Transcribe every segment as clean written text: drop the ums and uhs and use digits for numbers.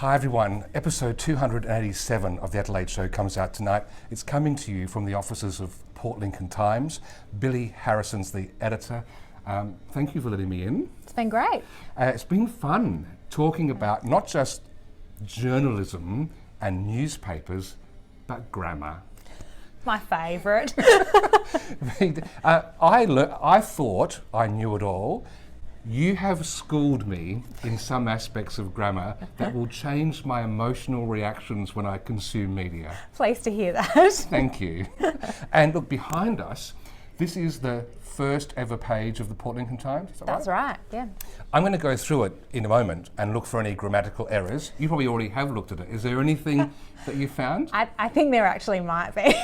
Hi everyone, episode 287 of the Adelaide show comes out tonight. It's coming to you from the offices of Port Lincoln Times. Billie Harrison's the editor. Thank you for letting me in. It's been great. It's been fun talking about not just journalism and newspapers, but grammar. My favourite. I thought I knew it all. You have schooled me in some aspects of grammar that will change my emotional reactions when I consume media. Pleased to hear that. Thank you. And look, behind us, this is the first ever page of the Port Lincoln Times. Is that That's right, yeah. I'm going to go through it in a moment and look for any grammatical errors. You probably already have looked at it. Is there anything that you found? I think there actually might be.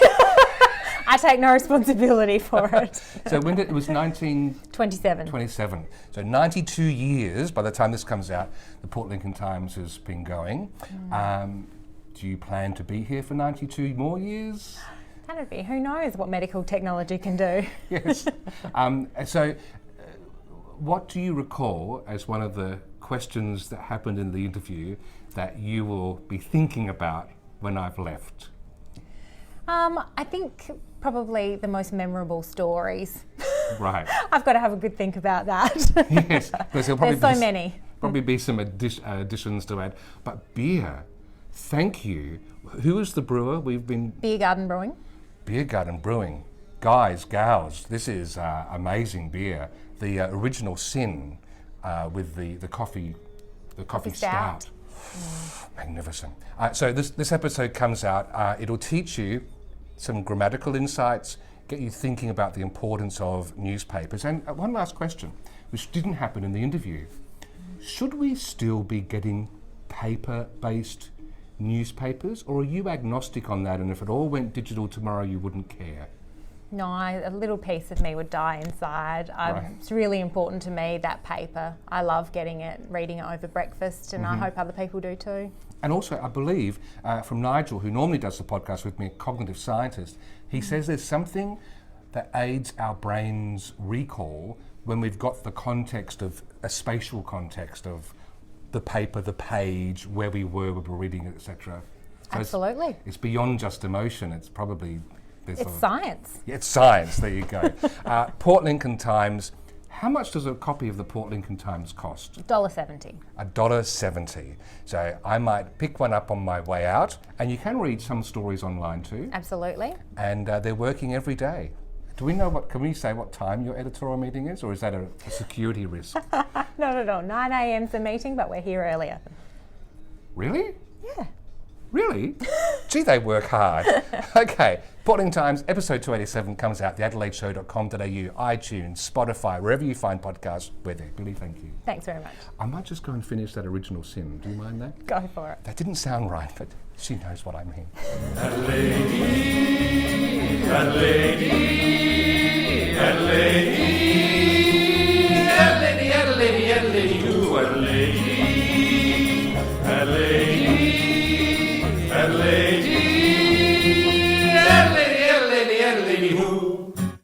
I take no responsibility for it. So when it was 1927. So 92 years by the time this comes out, the Port Lincoln Times has been going. Do you plan to be here for 92 more years? Can it be? Who knows what medical technology can do? Yes. What do you recall as one of the questions that happened in the interview that you will be thinking about when I've left? I think probably the most memorable stories. Right. I've got to have a good think about that. Yes, because There's so many. Probably be some additions to add. But beer, thank you. Who is the brewer? Beer Garden Brewing. Beer Garden Brewing. Guys, gals, this is amazing beer. The original sin with the coffee stout. Magnificent. So this episode comes out. It'll teach you some grammatical insights, get you thinking about the importance of newspapers. And one last question, which didn't happen in the interview. Should we still be getting paper-based newspapers, or are you agnostic on that, and if it all went digital tomorrow, you wouldn't care? No, a little piece of me would die inside. Right. It's really important to me, that paper. I love getting it, reading it over breakfast, and I hope other people do too. And also, I believe, from Nigel, who normally does the podcast with me, a cognitive scientist, he says there's something that aids our brain's recall when we've got the context of, a spatial context of the paper, the page, where we were reading it, etc. So Absolutely. It's beyond just emotion, it's probably... It's science. It's science, there you go. Port Lincoln Times, how much does a copy of the Port Lincoln Times cost? $1.70. $1.70. So I might pick one up on my way out, and you can read some stories online too. Absolutely. And they're working every day. Do we know can we say what time your editorial meeting is, or is that a security risk? Not at all. 9 a.m.'s the meeting, but we're here earlier. Really? Yeah. Really? Gee, they work hard. Okay, Port Lincoln Times, episode 287 comes out, theadelaideshow.com.au, iTunes, Spotify, wherever you find podcasts, we're there. Billie, thank you. Thanks very much. I might just go and finish that original sin. Do you mind that? Go for it. That didn't sound right, but she knows what I mean. Adelaide, Adelaide, Adelaide.